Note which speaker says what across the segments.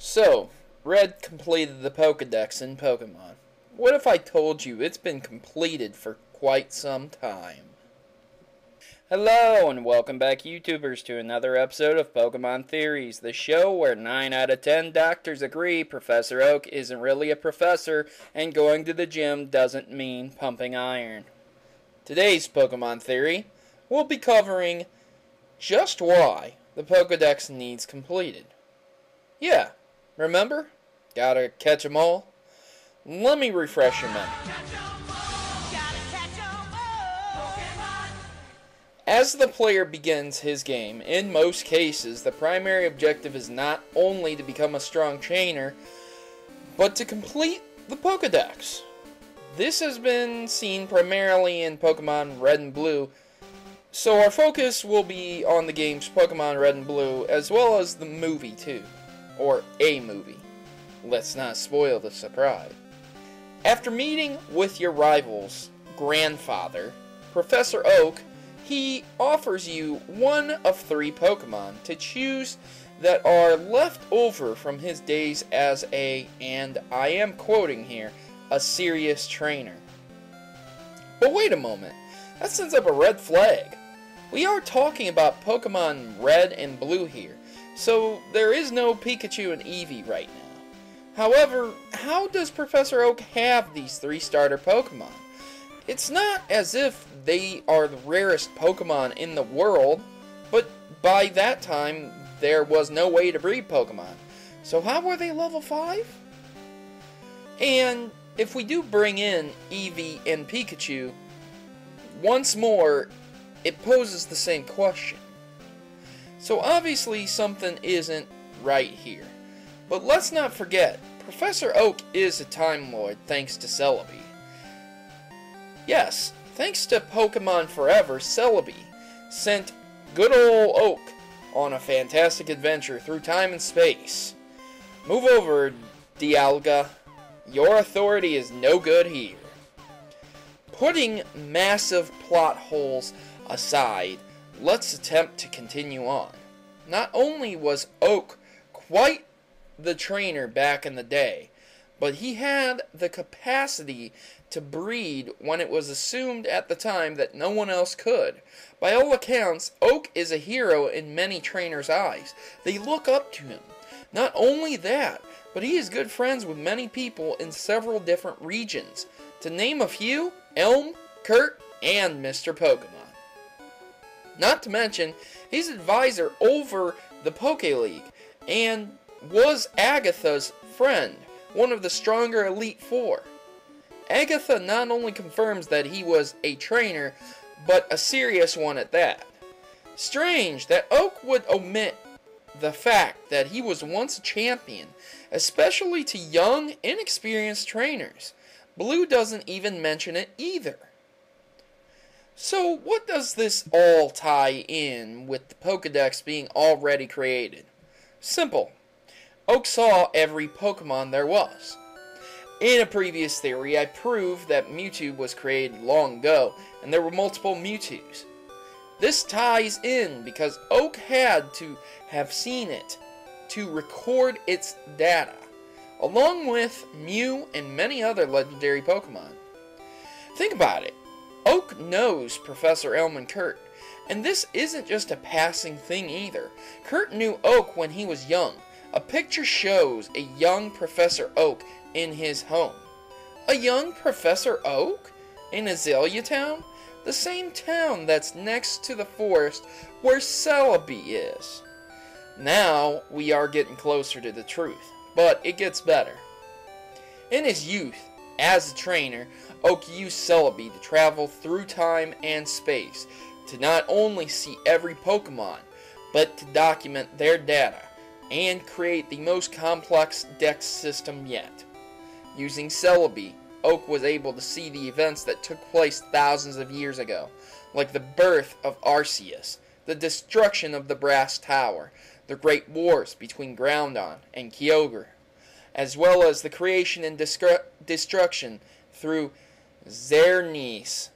Speaker 1: So, Red completed the Pokedex in Pokemon. What if I told you it's been completed for quite some time? Hello, and welcome back, YouTubers, to another episode of Pokemon Theories, the show where 9 out of 10 doctors agree Professor Oak isn't really a professor, and going to the gym doesn't mean pumping iron. Today's Pokemon Theory, we'll be covering just why the Pokedex needs completed. Yeah, remember? Gotta catch 'em all? Let me refresh your memory. As the player begins his game, in most cases, the primary objective is not only to become a strong trainer, but to complete the Pokedex. This has been seen primarily in Pokemon Red and Blue, so our focus will be on the games Pokemon Red and Blue, as well as the movie too. Or a movie. Let's not spoil the surprise. After meeting with your rival's grandfather, Professor Oak, he offers you one of 3 Pokemon to choose that are left over from his days as a, and I am quoting here, a serious trainer. But wait a moment, that sends up a red flag. We are talking about Pokemon Red and Blue here, so there is no Pikachu and Eevee right now. However, how does Professor Oak have these 3 starter Pokemon? It's not as if they are the rarest Pokemon in the world, but by that time, there was no way to breed Pokemon. So how were they level 5? And if we do bring in Eevee and Pikachu, once more, it poses the same question. So obviously something isn't right here. But let's not forget, Professor Oak is a Time Lord thanks to Celebi. Yes, thanks to Pokemon Forever, Celebi sent good old Oak on a fantastic adventure through time and space. Move over, Dialga. Your authority is no good here. Putting massive plot holes aside, let's attempt to continue on. Not only was Oak quite the trainer back in the day, but he had the capacity to breed when it was assumed at the time that no one else could. By all accounts, Oak is a hero in many trainers' eyes. They look up to him. Not only that, but he is good friends with many people in several different regions. To name a few, Elm, Kurt, and Mr. Pokemon. Not to mention, he's advisor over the Poke League, and was Agatha's friend, one of the stronger Elite Four. Agatha not only confirms that he was a trainer, but a serious one at that. Strange that Oak would omit the fact that he was once a champion, especially to young, inexperienced trainers. Blue doesn't even mention it either. So what does this all tie in with the Pokedex being already created? Simple. Oak saw every Pokemon there was. In a previous theory, I proved that Mewtwo was created long ago, and there were multiple Mewtwo's. This ties in because Oak had to have seen it to record its data, along with Mew and many other legendary Pokemon. Think about it. Oak knows Professor Elm and Kurt, and this isn't just a passing thing either. Kurt knew Oak when he was young. A picture shows a young Professor Oak in his home. A young Professor Oak? In Azalea Town? The same town that's next to the forest where Celebi is. Now we are getting closer to the truth, but it gets better. In his youth, as a trainer, Oak used Celebi to travel through time and space to not only see every Pokemon, but to document their data and create the most complex dex system yet. Using Celebi, Oak was able to see the events that took place thousands of years ago, like the birth of Arceus, the destruction of the Brass Tower, the Great Wars between Groudon and Kyogre, as well as the creation and destruction through Xerneas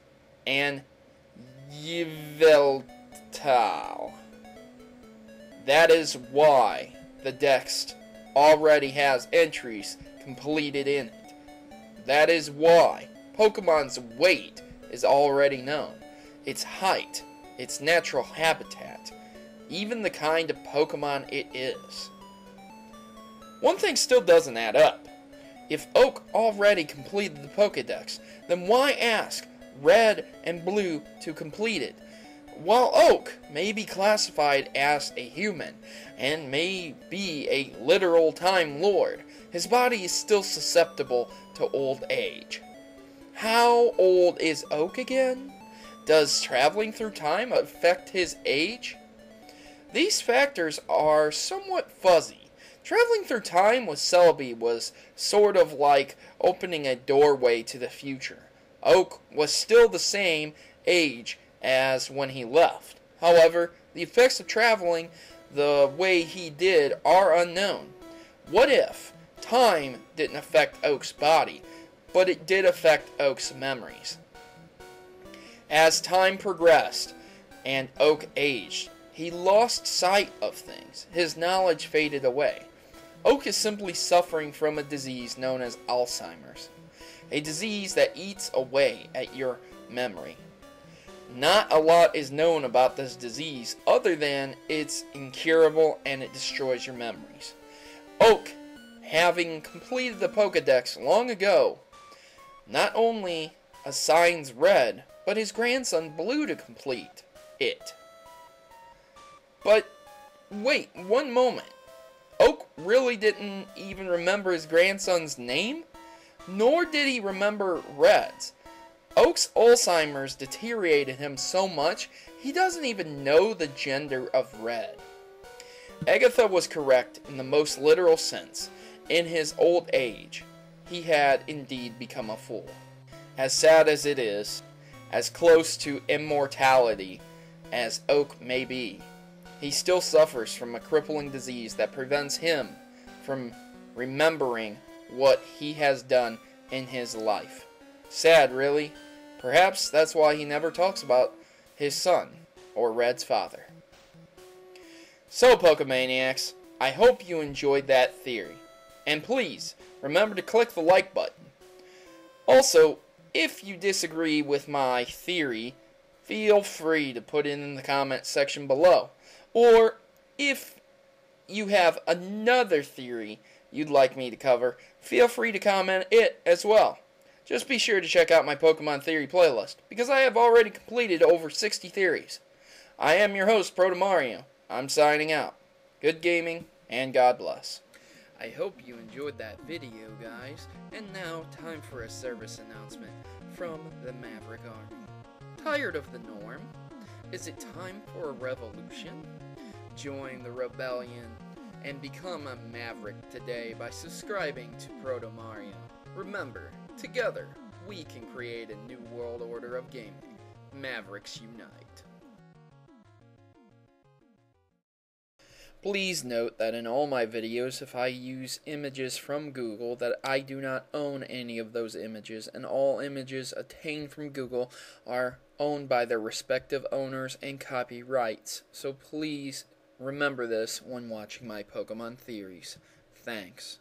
Speaker 1: and Yveltal. That is why the Dex already has entries completed in it. That is why Pokemon's weight is already known, its height, its natural habitat, even the kind of Pokemon it is. One thing still doesn't add up. If Oak already completed the Pokedex, then why ask Red and Blue to complete it? While Oak may be classified as a human, and may be a literal Time Lord, his body is still susceptible to old age. How old is Oak again? Does traveling through time affect his age? These factors are somewhat fuzzy. Traveling through time with Celebi was sort of like opening a doorway to the future. Oak was still the same age as when he left. However, the effects of traveling the way he did are unknown. What if time didn't affect Oak's body, but it did affect Oak's memories? As time progressed and Oak aged, he lost sight of things. His knowledge faded away. Oak is simply suffering from a disease known as Alzheimer's, a disease that eats away at your memory. Not a lot is known about this disease other than it's incurable and it destroys your memories. Oak, having completed the Pokedex long ago, not only assigns Red, but his grandson Blue to complete it. But wait, one moment. Oak really didn't even remember his grandson's name, nor did he remember Red's. Oak's Alzheimer's deteriorated him so much, he doesn't even know the gender of Red. Agatha was correct in the most literal sense. In his old age, he had indeed become a fool. As sad as it is, as close to immortality as Oak may be, he still suffers from a crippling disease that prevents him from remembering what he has done in his life. Sad, really. Perhaps that's why he never talks about his son, or Red's father. So, Pokemaniacs, I hope you enjoyed that theory. And please, remember to click the like button. Also, if you disagree with my theory, feel free to put it in the comment section below. Or, if you have another theory you'd like me to cover, feel free to comment it as well. Just be sure to check out my Pokemon Theory playlist, because I have already completed over 60 theories. I am your host, Protomario. I'm signing out. Good gaming, and God bless. I hope you enjoyed that video, guys. And now, time for a service announcement from the Maverick Army. Tired of the norm? Is it time for a revolution? Join the rebellion and become a Maverick today by subscribing to Protomario. Remember, together we can create a new world order of gaming. Mavericks unite. Please note that in all my videos, if I use images from Google, that I do not own any of those images, and all images obtained from Google are owned by their respective owners and copyrights. So please remember this when watching my Pokemon theories. Thanks.